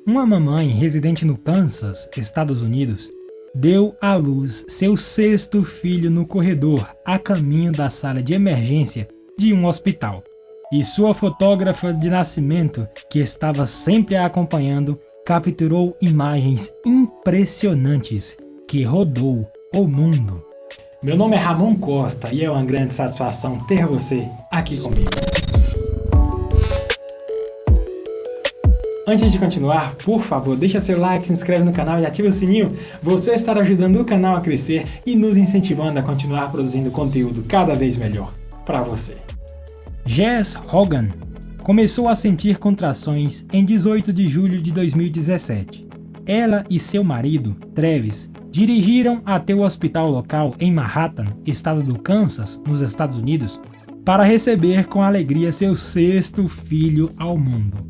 Uma mamãe residente no Kansas, Estados Unidos, deu à luz seu sexto filho no corredor a caminho da sala de emergência de um hospital. E sua fotógrafa de nascimento, que estava sempre a acompanhando, capturou imagens impressionantes que rodou o mundo. Meu nome é Ramon Costa e é uma grande satisfação ter você aqui comigo. Antes de continuar, por favor, deixa seu like, se inscreve no canal e ativa o sininho. Você estará ajudando o canal a crescer e nos incentivando a continuar produzindo conteúdo cada vez melhor para você. Jess Hogan começou a sentir contrações em 18 de julho de 2017. Ela e seu marido, Travis, dirigiram até o hospital local em Manhattan, estado do Kansas, nos Estados Unidos, para receber com alegria seu sexto filho ao mundo.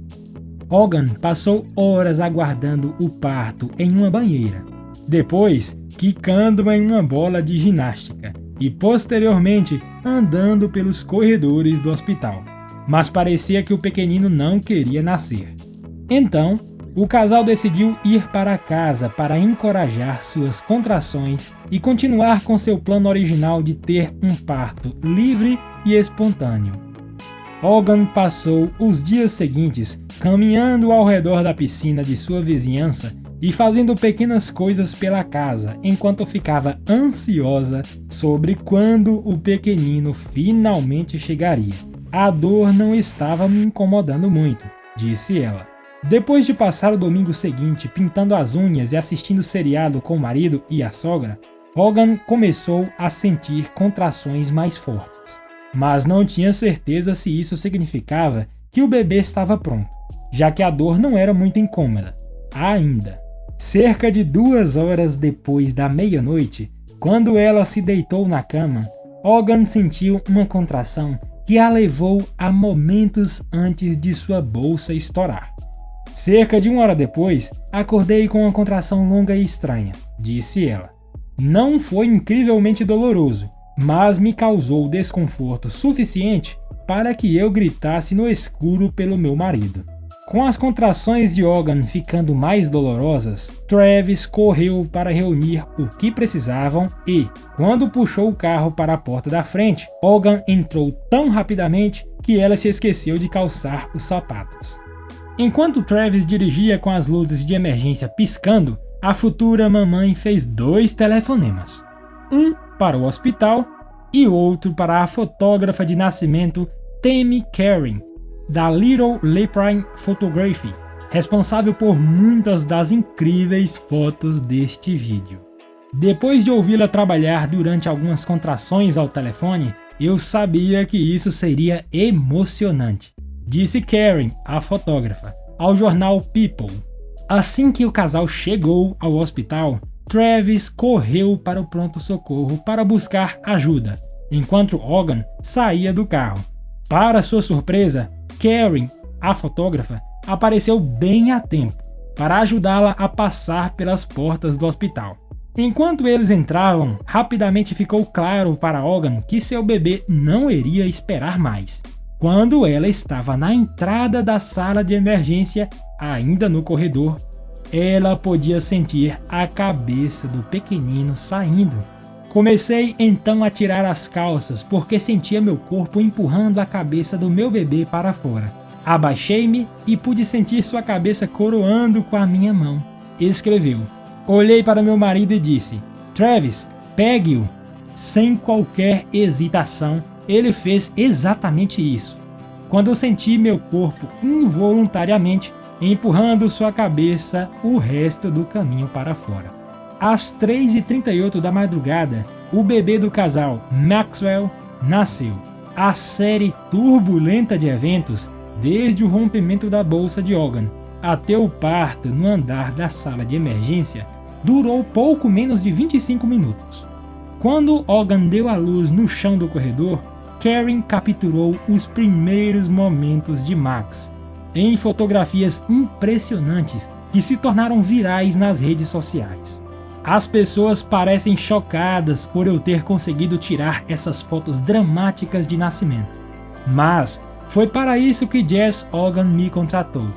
Hogan passou horas aguardando o parto em uma banheira, depois quicando em uma bola de ginástica e posteriormente andando pelos corredores do hospital. Mas parecia que o pequenino não queria nascer. Então, o casal decidiu ir para casa para encorajar suas contrações e continuar com seu plano original de ter um parto livre e espontâneo. Hogan passou os dias seguintes caminhando ao redor da piscina de sua vizinhança e fazendo pequenas coisas pela casa enquanto ficava ansiosa sobre quando o pequenino finalmente chegaria. A dor não estava me incomodando muito, disse ela. Depois de passar o domingo seguinte pintando as unhas e assistindo seriado com o marido e a sogra, Hogan começou a sentir contrações mais fortes. Mas não tinha certeza se isso significava que o bebê estava pronto, já que a dor não era muito incômoda, ainda. Cerca de 2 horas depois da meia-noite, quando ela se deitou na cama, Hogan sentiu uma contração que a levou a momentos antes de sua bolsa estourar. Cerca de 1 hora depois, acordei com uma contração longa e estranha, disse ela. Não foi incrivelmente doloroso, mas me causou desconforto suficiente para que eu gritasse no escuro pelo meu marido. Com as contrações de Hogan ficando mais dolorosas, Travis correu para reunir o que precisavam e, quando puxou o carro para a porta da frente, Hogan entrou tão rapidamente que ela se esqueceu de calçar os sapatos. Enquanto Travis dirigia com as luzes de emergência piscando, a futura mamãe fez 2 telefonemas. Um para o hospital e outro para a fotógrafa de nascimento Tammy Karen, da Little Leprine Photography, responsável por muitas das incríveis fotos deste vídeo. Depois de ouvi-la trabalhar durante algumas contrações ao telefone, eu sabia que isso seria emocionante, disse Karen, a fotógrafa, ao jornal People. Assim que o casal chegou ao hospital, Travis correu para o pronto-socorro para buscar ajuda, enquanto Hogan saía do carro. Para sua surpresa, Karen, a fotógrafa, apareceu bem a tempo para ajudá-la a passar pelas portas do hospital. Enquanto eles entravam, rapidamente ficou claro para Hogan que seu bebê não iria esperar mais. Quando ela estava na entrada da sala de emergência, ainda no corredor, ela podia sentir a cabeça do pequenino saindo. Comecei então a tirar as calças porque sentia meu corpo empurrando a cabeça do meu bebê para fora. Abaixei-me e pude sentir sua cabeça coroando com a minha mão. Escreveu. Olhei para meu marido e disse: Travis, pegue-o. Sem qualquer hesitação, ele fez exatamente isso. Quando eu senti meu corpo involuntariamente empurrando sua cabeça o resto do caminho para fora. Às 3h38 da madrugada, o bebê do casal, Maxwell, nasceu. A série turbulenta de eventos, desde o rompimento da bolsa de Hogan até o parto no andar da sala de emergência, durou pouco menos de 25 minutos. Quando Hogan deu à luz no chão do corredor, Karen capturou os primeiros momentos de Max em fotografias impressionantes que se tornaram virais nas redes sociais. As pessoas parecem chocadas por eu ter conseguido tirar essas fotos dramáticas de nascimento. Mas foi para isso que Jess Hogan me contratou.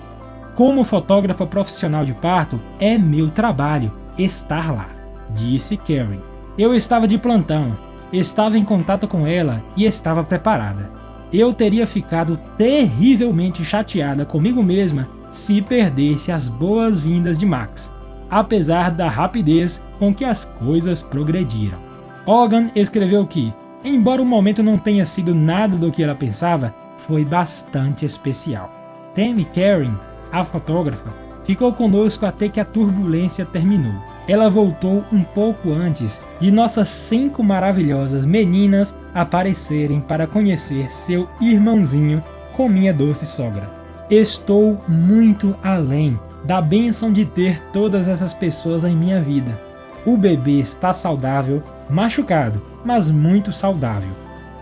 Como fotógrafa profissional de parto, é meu trabalho estar lá, disse Karen. Eu estava de plantão, estava em contato com ela e estava preparada. Eu teria ficado terrivelmente chateada comigo mesma se perdesse as boas-vindas de Max, apesar da rapidez com que as coisas progrediram. Hogan escreveu que, embora o momento não tenha sido nada do que ela pensava, foi bastante especial. Tammy Karen, a fotógrafa, ficou conosco até que a turbulência terminou. Ela voltou um pouco antes de nossas 5 maravilhosas meninas aparecerem para conhecer seu irmãozinho com minha doce sogra. Estou muito além da bênção de ter todas essas pessoas em minha vida. O bebê está saudável, machucado, mas muito saudável.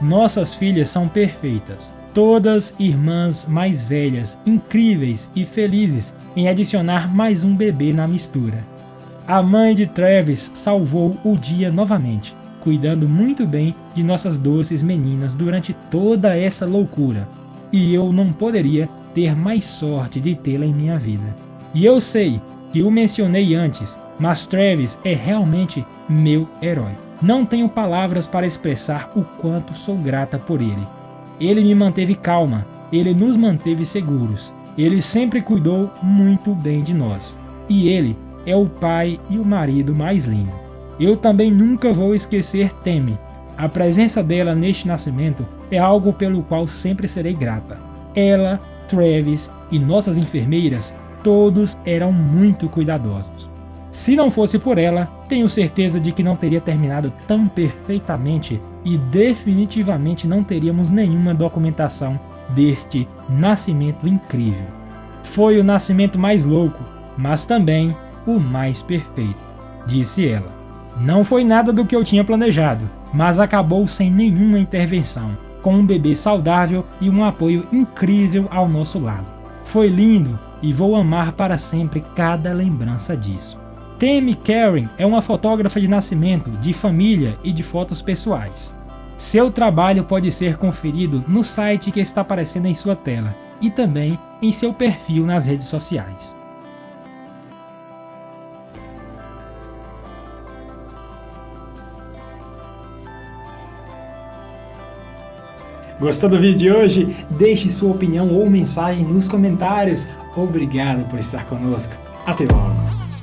Nossas filhas são perfeitas. Todas irmãs mais velhas, incríveis e felizes em adicionar mais um bebê na mistura. A mãe de Travis salvou o dia novamente, cuidando muito bem de nossas doces meninas durante toda essa loucura. E eu não poderia ter mais sorte de tê-la em minha vida. E eu sei que o mencionei antes, mas Travis é realmente meu herói. Não tenho palavras para expressar o quanto sou grata por ele. Ele me manteve calma, ele nos manteve seguros, ele sempre cuidou muito bem de nós. E ele é o pai e o marido mais lindo. Eu também nunca vou esquecer Tammy. A presença dela neste nascimento é algo pelo qual sempre serei grata. Ela, Travis e nossas enfermeiras, todos eram muito cuidadosos. Se não fosse por ela, tenho certeza de que não teria terminado tão perfeitamente e definitivamente não teríamos nenhuma documentação deste nascimento incrível. Foi o nascimento mais louco, mas também o mais perfeito, disse ela. Não foi nada do que eu tinha planejado, mas acabou sem nenhuma intervenção, com um bebê saudável e um apoio incrível ao nosso lado. Foi lindo e vou amar para sempre cada lembrança disso. Tammy Karen é uma fotógrafa de nascimento, de família e de fotos pessoais. Seu trabalho pode ser conferido no site que está aparecendo em sua tela e também em seu perfil nas redes sociais. Gostou do vídeo de hoje? Deixe sua opinião ou mensagem nos comentários. Obrigado por estar conosco. Até logo!